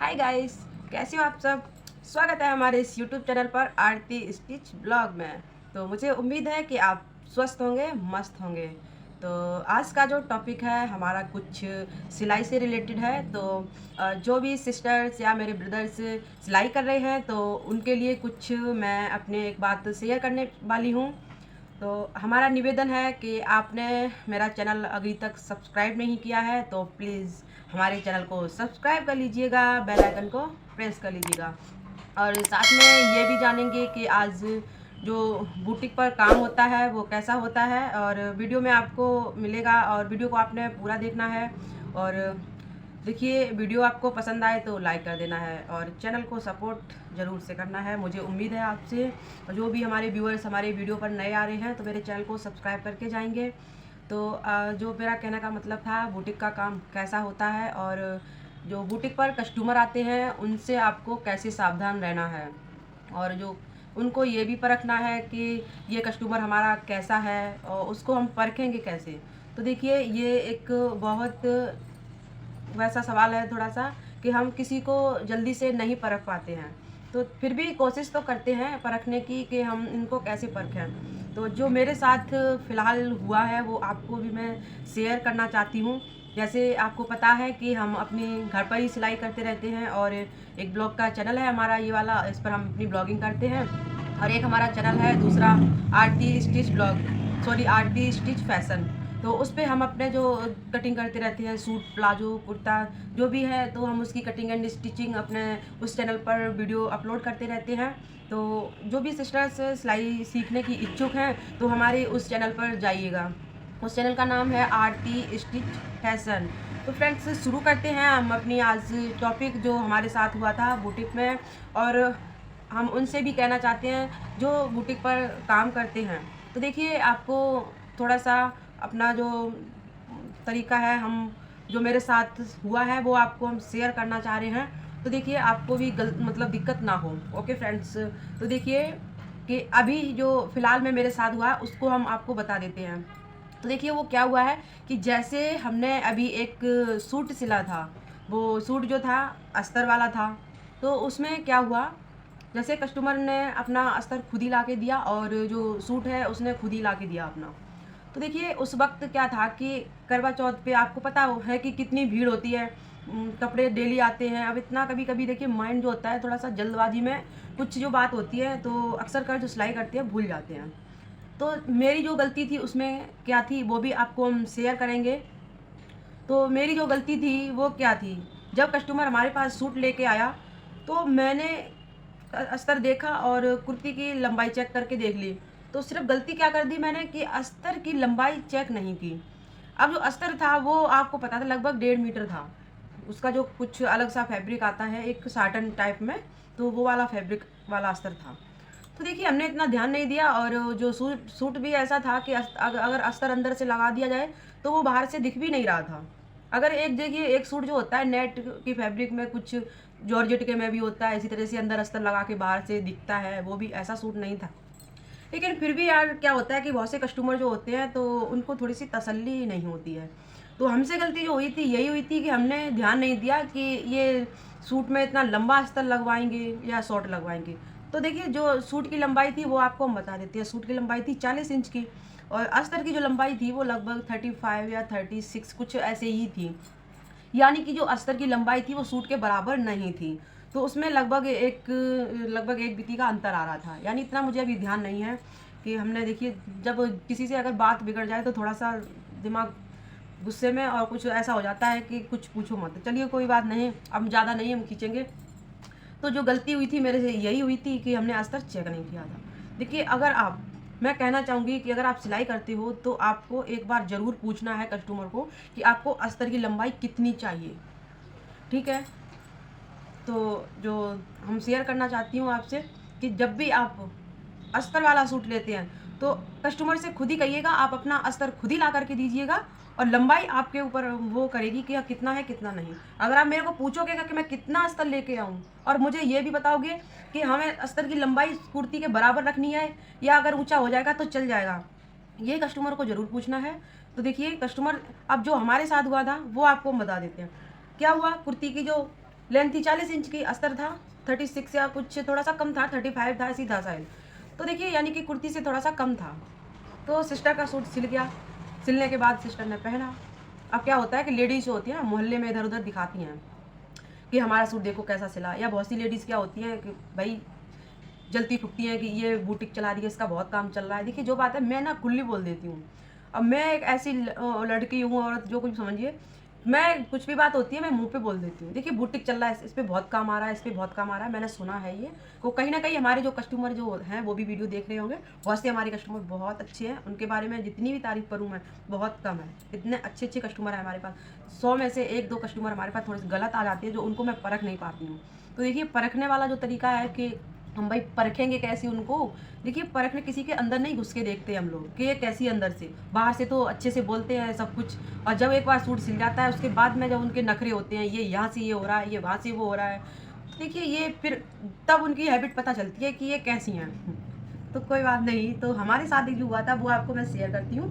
Hi guys, कैसे हो आप सब। स्वागत है हमारे इस यूट्यूब चैनल पर आरती स्टिच ब्लॉग में। तो मुझे उम्मीद है कि आप स्वस्थ होंगे, मस्त होंगे। तो आज का जो टॉपिक है हमारा कुछ सिलाई से रिलेटेड है। तो जो भी सिस्टर्स या मेरे ब्रदर्स सिलाई कर रहे हैं तो उनके लिए कुछ मैं अपने एक बात शेयर करने वाली हूँ। तो हमारा निवेदन है कि आपने मेरा चैनल अभी तक सब्सक्राइब नहीं किया है तो प्लीज़ हमारे चैनल को सब्सक्राइब कर लीजिएगा, बेल आइकन को प्रेस कर लीजिएगा। और साथ में ये भी जानेंगे कि आज जो बुटीक पर काम होता है वो कैसा होता है, और वीडियो में आपको मिलेगा और वीडियो को आपने पूरा देखना है। और देखिए, वीडियो आपको पसंद आए तो लाइक कर देना है और चैनल को सपोर्ट ज़रूर से करना है। मुझे उम्मीद है आपसे, और जो भी हमारे व्यूअर्स हमारे वीडियो पर नए आ रहे हैं तो मेरे चैनल को सब्सक्राइब करके जाएंगे। तो जो मेरा कहने का मतलब था, बुटीक का काम कैसा होता है और जो बुटीक पर कस्टमर आते हैं उनसे आपको कैसे सावधान रहना है, और जो उनको ये भी परखना है कि ये कस्टमर हमारा कैसा है और उसको हम परखेंगे कैसे। तो देखिए, ये एक बहुत वैसा सवाल है थोड़ा सा कि हम किसी को जल्दी से नहीं परख पाते हैं, तो फिर भी कोशिश तो करते हैं परखने की कि हम इनको कैसे परखें। तो जो मेरे साथ फ़िलहाल हुआ है वो आपको भी मैं शेयर करना चाहती हूँ। जैसे आपको पता है कि हम अपने घर पर ही सिलाई करते रहते हैं, और एक ब्लॉग का चैनल है हमारा ये वाला, इस पर हम अपनी ब्लॉगिंग करते हैं। और एक हमारा चैनल है दूसरा, आरती स्टिच ब्लॉग, सॉरी आरती स्टिच फैशन। तो उस पे हम अपने जो कटिंग करते रहते हैं, सूट, प्लाजो, कुर्ता, जो भी है तो हम उसकी कटिंग एंड स्टिचिंग अपने उस चैनल पर वीडियो अपलोड करते रहते हैं। तो जो भी सिस्टर्स सिलाई सीखने की इच्छुक हैं तो हमारे उस चैनल पर जाइएगा। उस चैनल का नाम है आरती स्टिच फैशन। तो फ्रेंड्स, शुरू करते हैं हम अपनी आज टॉपिक जो हमारे साथ हुआ था बुटीक में। और हम उनसे भी कहना चाहते हैं जो बुटीक पर काम करते हैं। तो देखिए, आपको थोड़ा सा अपना जो तरीका है, हम जो मेरे साथ हुआ है वो आपको हम शेयर करना चाह रहे हैं। तो देखिए, आपको भी मतलब दिक्कत ना हो। ओके फ्रेंड्स, तो देखिए कि अभी जो फ़िलहाल में मेरे साथ हुआ उसको हम आपको बता देते हैं। तो देखिए, वो क्या हुआ है कि जैसे हमने अभी एक सूट सिला था, वो सूट जो था अस्तर वाला था। तो उसमें क्या हुआ, जैसे कस्टमर ने अपना अस्तर खुद ही ला के दिया और जो सूट है उसने खुद ही ला के दिया अपना। तो देखिए, उस वक्त क्या था कि करवा चौथ पे आपको पता है कि कितनी भीड़ होती है। कपड़े डेली आते हैं। अब इतना कभी कभी देखिए माइंड जो होता है थोड़ा सा जल्दबाजी में कुछ जो बात होती है तो अक्सर कर जो सिलाई करते हैं भूल जाते हैं। तो मेरी जो गलती थी उसमें क्या थी वो भी आपको हम शेयर करेंगे। तो मेरी जो गलती थी वो क्या थी, जब कस्टमर हमारे पास सूट लेके आया तो मैंने अस्तर देखा और कुर्ती की लंबाई चेक करके देख ली। तो सिर्फ गलती क्या कर दी मैंने कि अस्तर की लंबाई चेक नहीं की। अब जो अस्तर था वो आपको पता था लगभग 1.5 मीटर था। उसका जो कुछ अलग सा फैब्रिक आता है एक साटन टाइप में, तो वो वाला फैब्रिक वाला अस्तर था। तो देखिए, हमने इतना ध्यान नहीं दिया, और जो सूट सूट भी ऐसा था कि अगर अस्तर अंदर से लगा दिया जाए तो वो बाहर से दिख भी नहीं रहा था। अगर एक देखिए, एक सूट जो होता है नेट की फैब्रिक में, कुछ जॉर्जेट के में भी होता है इसी तरह से अंदर अस्तर लगा के बाहर से दिखता है, वो भी ऐसा सूट नहीं था। लेकिन फिर भी यार क्या होता है कि बहुत से कस्टमर जो होते हैं तो उनको थोड़ी सी तसल्ली नहीं होती है। तो हमसे गलती जो हुई थी यही हुई थी कि हमने ध्यान नहीं दिया कि ये सूट में इतना लंबा अस्तर लगवाएंगे या शॉर्ट लगवाएंगे। तो देखिए, जो सूट की लंबाई थी वो आपको हम बता देते हैं। सूट की लंबाई थी 40 इंच की, और अस्तर की जो लंबाई थी वो लगभग 35 या 36 कुछ ऐसे ही थी। यानी कि जो अस्तर की लंबाई थी वो सूट के बराबर नहीं थी। तो उसमें लगभग एक बिती का अंतर आ रहा था। यानी इतना मुझे अभी ध्यान नहीं है कि हमने, देखिए जब किसी से अगर बात बिगड़ जाए तो थोड़ा सा दिमाग गुस्से में और कुछ ऐसा हो जाता है कि कुछ पूछो मत। चलिए कोई बात नहीं, अब ज़्यादा नहीं हम खींचेंगे। तो जो गलती हुई थी मेरे से यही हुई थी कि हमने अस्तर चेक नहीं किया था। देखिए, अगर आप, मैं कहना चाहूँगी कि अगर आप सिलाई करते हो तो आपको एक बार ज़रूर पूछना है कस्टमर को कि आपको अस्तर की लंबाई कितनी चाहिए। ठीक है। तो जो हम शेयर करना चाहती हूँ आपसे कि जब भी आप अस्तर वाला सूट लेते हैं तो कस्टमर से खुद ही कहिएगा, आप अपना अस्तर खुद ही ला करके दीजिएगा, और लंबाई आपके ऊपर वो करेगी कि कितना है कितना नहीं। अगर आप मेरे को पूछोगे कि मैं कितना अस्तर लेके आऊँ और मुझे ये भी बताओगे कि हमें अस्तर की लंबाई कुर्ती के बराबर रखनी है या अगर ऊंचा हो जाएगा तो चल जाएगा, ये कस्टमर को ज़रूर पूछना है। तो देखिए कस्टमर, अब जो हमारे साथ हुआ था वो आपको हम बता देते हैं। क्या हुआ, कुर्ती की जो लेंथ थी 40 इंच की, अस्तर था 36 या कुछ थोड़ा सा कम था, 35 था, सीधा शायद। तो देखिए यानी कि कुर्ती से थोड़ा सा कम था। तो सिस्टर का सूट सिल गया। सिलने के बाद सिस्टर ने पहना। अब क्या होता है कि लेडीज़ जो होती है ना, मोहल्ले में इधर उधर दिखाती हैं कि हमारा सूट देखो कैसा सिला। या बहुत सी लेडीज़ क्या होती हैं कि भाई जलती फुकती हैं कि ये बुटीक चला रही है, इसका बहुत काम चल रहा है। देखिए जो बात है, मैं ना खुली बोल देती हूँ। अब मैं एक ऐसी लड़की हूँ, औरत, जो कुछ समझिए, मैं कुछ भी बात होती है मैं मुंह पे बोल देती हूँ। देखिए बुटीक चल रहा है, इस पे बहुत काम आ रहा है, इस पे बहुत काम आ रहा है, मैंने सुना है ये। तो कहीं ना कहीं हमारे जो कस्टमर जो हैं वो भी वीडियो देख रहे होंगे। बहुत से हमारे कस्टमर बहुत अच्छे हैं, उनके बारे में जितनी भी तारीफ करूँ मैं बहुत कम है। इतने अच्छे अच्छे कस्टमर हैं हमारे पास। 100 में से 1-2 कस्टमर हमारे पास थोड़े से गलत आ जाते हैं, जो उनको मैं परख नहीं पाती हूँ। तो देखिए परखने वाला जो तरीका है कि हम भाई परखेंगे कैसे उनको। देखिए परखने किसी के अंदर नहीं घुस के देखते हम लोग कि ये कैसी अंदर से। बाहर से तो अच्छे से बोलते हैं सब कुछ, और जब एक बार सूट सिल जाता है उसके बाद में जब उनके नखरे होते हैं, ये यहाँ से ये हो रहा है, ये वहाँ से वो हो रहा है, तो देखिए ये फिर तब उनकी हैबिट पता चलती है कि ये कैसी हैं। तो कोई बात नहीं, तो हमारे साथ एक जो हुआ था वो आपको मैं शेयर करती हूँ।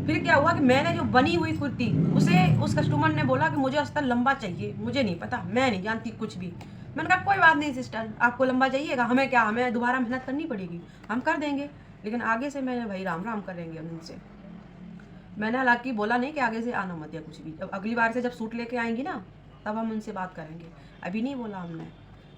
फिर क्या हुआ कि मैंने जो बनी हुई कुर्ती, उसे उस कस्टमर ने बोला कि मुझे अस्तर लंबा चाहिए। मुझे नहीं पता, मैं नहीं जानती कुछ भी। मैंने कहा कोई बात नहीं सिस्टर, आपको लंबा चाहिएगा, हमें क्या, हमें दोबारा मेहनत करनी पड़ेगी, हम कर देंगे। लेकिन आगे से मैंने भाई राम राम करेंगे हम इनसे। मैंने हालांकि बोला नहीं कि आगे से आना मत या कुछ भी। जब अगली बार से जब सूट लेके आएंगी ना, तब हम उनसे बात करेंगे, अभी नहीं बोला हमने।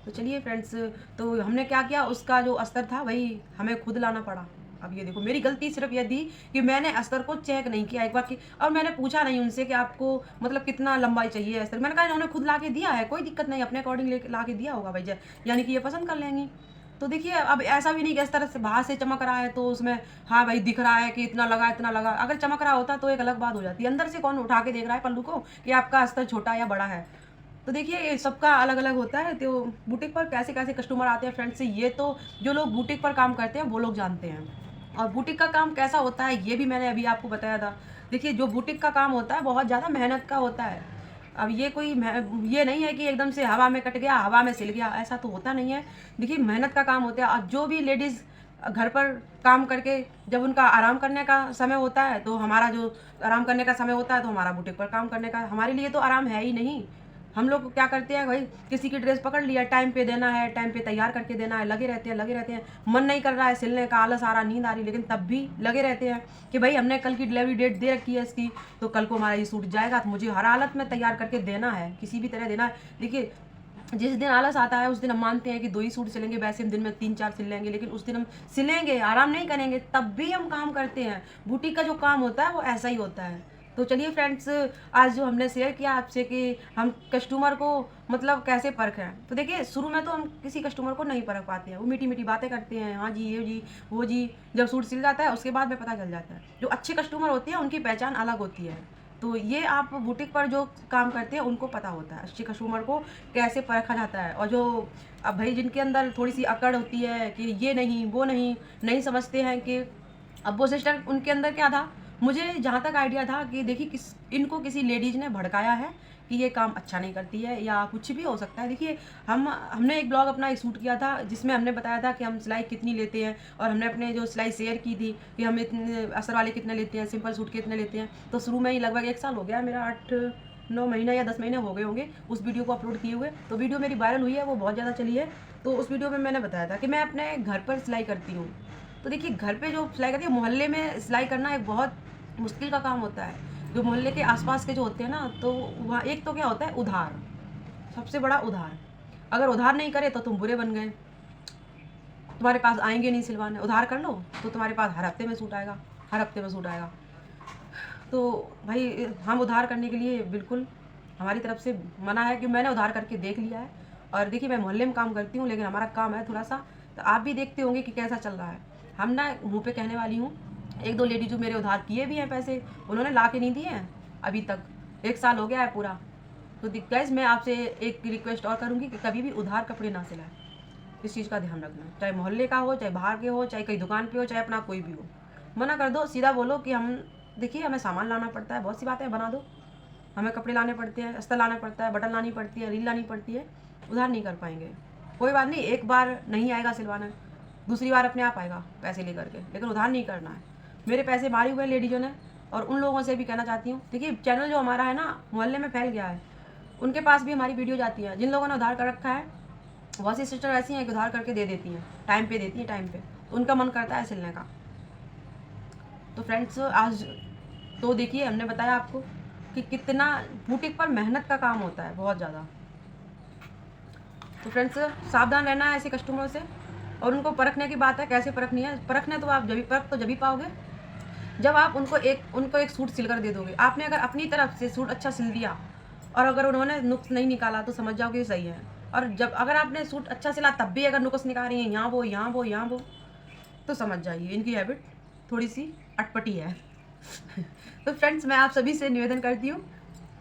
तो चलिए फ्रेंड्स, तो हमने क्या किया, उसका जो अस्तर था वही हमें खुद लाना पड़ा। अब ये देखो मेरी गलती सिर्फ ये थी कि मैंने अस्तर को चेक नहीं किया एक बार की, और मैंने पूछा नहीं उनसे कि आपको मतलब कितना लंबाई चाहिए अस्तर। मैंने कहा इन्होंने खुद ला के दिया है, कोई दिक्कत नहीं, अपने अकॉर्डिंग ला के दिया होगा भाई, यानी कि ये पसंद कर लेंगी। तो देखिए अब ऐसा भी नहीं कि इस तरह से बाहर से चमक रहा है तो उसमें हाँ भाई दिख रहा है कि इतना लगा इतना लगा। अगर चमक रहा होता तो एक अलग बात हो जाती है, अंदर से कौन उठा के देख रहा है पल्लू को कि आपका अस्तर छोटा या बड़ा है। तो देखिए ये सबका अलग अलग होता है। तो बुटीक पर कैसे कैसे कस्टमर आते हैं फ्रेंड्स, से ये तो जो लोग बुटीक पर काम करते हैं वो लोग जानते हैं। और बुटीक का काम कैसा होता है ये भी मैंने अभी आपको बताया था। देखिए जो बुटीक का काम होता है बहुत ज़्यादा मेहनत का होता है। अब ये कोई ये नहीं है कि एकदम से हवा में कट गया, हवा में सिल गया, ऐसा तो होता नहीं है। देखिए मेहनत का काम होता है। और जो भी लेडीज़ घर पर काम करके जब उनका आराम करने का समय होता है, तो हमारा जो आराम करने का समय होता है तो हमारा बुटीक पर काम करने का, हमारे लिए तो आराम है ही नहीं। हम लोग क्या करते हैं भाई, किसी की ड्रेस पकड़ लिया, टाइम पे देना है, टाइम पे तैयार करके देना है, लगे रहते हैं लगे रहते हैं। मन नहीं कर रहा है सिलने का, आलस आ रहा, नींद आ रही, लेकिन तब भी लगे रहते हैं कि भाई हमने कल की डिलीवरी डेट दे रखी है इसकी, तो कल को हमारा ये सूट जाएगा, तो मुझे हर हालत में तैयार करके देना है, किसी भी तरह देना है। देखिए जिस दिन आलस आता है उस दिन हम मानते हैं कि 2 ही सूट सिलेंगे, वैसे हम दिन में 3-4 सिल लेंगे, लेकिन उस दिन हम सिलेंगे, आराम नहीं करेंगे, तब भी हम काम करते हैं। बुटीक का जो काम होता है वो ऐसा ही होता है। तो चलिए फ्रेंड्स, आज जो हमने शेयर किया आपसे कि हम कस्टमर को मतलब कैसे परखें। तो देखिए शुरू में तो हम किसी कस्टमर को नहीं परख पाते हैं, वो मीठी मीठी बातें करते हैं, हाँ जी ये जी वो जी। जब सूट सिल जाता है उसके बाद में पता चल जाता है। जो अच्छे कस्टमर होते हैं उनकी पहचान अलग होती है। तो ये आप बुटीक पर जो काम करते हैं उनको पता होता है अच्छे कस्टमर को कैसे परखा जाता है। और जो अब भाई जिनके अंदर थोड़ी सी अकड़ होती है कि ये नहीं वो नहीं, नहीं समझते हैं कि अब वो सिस्टर उनके अंदर क्या था, मुझे जहाँ तक आइडिया था कि देखिए इनको किसी लेडीज़ ने भड़काया है कि ये काम अच्छा नहीं करती है, या कुछ भी हो सकता है। देखिए हमने एक ब्लॉग अपना एक शूट किया था जिसमें हमने बताया था कि हम सिलाई कितनी लेते हैं, और हमने अपने जो सिलाई शेयर की थी कि हम इतने असर वाले कितने लेते हैं, सिंपल सूट कितने लेते हैं। तो शुरू में ही लगभग 1 साल हो गया मेरा, 8-9 महीना या 10 महीने हो गए होंगे उस वीडियो को अपलोड किए हुए। तो वीडियो मेरी वायरल हुई है, वो बहुत ज़्यादा चली है। तो उस वीडियो में मैंने बताया था कि मैं अपने घर पर सिलाई करती हूँ। तो देखिए घर पे जो सिलाई करती है, मोहल्ले में सिलाई करना एक बहुत मुश्किल का काम होता है। जो मोहल्ले के आसपास के जो होते हैं ना, तो वहाँ एक तो क्या होता है, उधार, सबसे बड़ा उधार। अगर उधार नहीं करे तो तुम बुरे बन गए, तुम्हारे पास आएंगे नहीं सिलवाने। उधार कर लो तो तुम्हारे पास हर हफ्ते में सूट आएगा, हर हफ्ते में सूट आएगा। तो भाई हम उधार करने के लिए बिल्कुल, हमारी तरफ से मना है कि मैंने उधार करके देख लिया है। और देखिए मैं मोहल्ले में काम करती हूँ, लेकिन हमारा काम है थोड़ा सा, तो आप भी देखते होंगे कि कैसा चल रहा है। हम ना मुँह पे कहने वाली हूँ, 1-2 लेडी जो मेरे उधार किए भी हैं पैसे, उन्होंने ला के नहीं दिए हैं अभी तक, 1 साल हो गया है पूरा। तो गाइस मैं आपसे एक रिक्वेस्ट और करूँगी कि कभी भी उधार कपड़े ना सिलाएं। इस चीज़ का ध्यान रखना, चाहे मोहल्ले का हो, चाहे बाहर के हो, चाहे कहीं दुकान पे हो, चाहे अपना कोई भी हो। मना कर दो, सीधा बोलो कि हम देखिए हमें सामान लाना पड़ता है, बहुत सी बातें बना दो, हमें कपड़े लाने पड़ते हैं, अस्तर लाना पड़ता है, बटन लानी पड़ती है, रील लानी पड़ती है, उधार नहीं कर पाएंगे। कोई बात नहीं, एक बार नहीं आएगा सिलवाना, दूसरी बार अपने आप आएगा पैसे लेकर के, लेकिन उधार नहीं करना है। मेरे पैसे मारे हुए लेडीज़ों ने, और उन लोगों से भी कहना चाहती हूँ, देखिए चैनल जो हमारा है ना मोहल्ले में फैल गया है, उनके पास भी हमारी वीडियो जाती है। जिन लोगों ने उधार कर रखा है, बहुत सी सिस्टर ऐसी हैं कि उधार करके दे देती हैं, टाइम पे देती हैं, टाइम पे, तो उनका मन करता है सिलने का। तो फ्रेंड्स, आज तो देखिए हमने बताया आपको कि कितना बुटीक पर मेहनत का काम होता है, बहुत ज़्यादा। तो फ्रेंड्स, सावधान रहना है ऐसे कस्टमरों से। और उनको परखने की बात है, कैसे परखनी है? परखने तो आप जभी पाओगे जब आप उनको एक सूट सिलकर दे दोगे। आपने अगर अपनी तरफ से सूट अच्छा सिल दिया और अगर उन्होंने नुक्स नहीं निकाला तो समझ जाओगे सही है। और जब अगर आपने सूट अच्छा सिला तब भी अगर नुक्स निकाल रही है, यहाँ वो यहाँ वो यहाँ वो, तो समझ जाइए इनकी हैबिट थोड़ी सी अटपटी है। तो फ्रेंड्स, मैं आप सभी से निवेदन करती हूँ,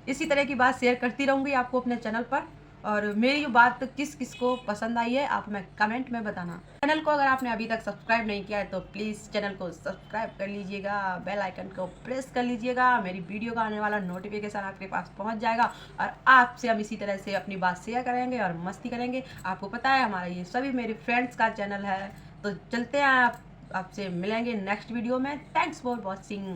इसी तरह की बात शेयर करती रहूँगी आपको अपने चैनल पर। और मेरी ये बात किस किस को पसंद आई है आप मैं कमेंट में बताना। चैनल को अगर आपने अभी तक सब्सक्राइब नहीं किया है तो प्लीज़ चैनल को सब्सक्राइब कर लीजिएगा, बेल आइकन को प्रेस कर लीजिएगा। मेरी वीडियो का आने वाला नोटिफिकेशन आपके पास पहुंच जाएगा और आपसे हम इसी तरह से अपनी बात शेयर करेंगे और मस्ती करेंगे। आपको पता है हमारा ये सभी मेरे फ्रेंड्स का चैनल है। तो चलते हैं, आपसे मिलेंगे नेक्स्ट वीडियो में। Thanks for watching.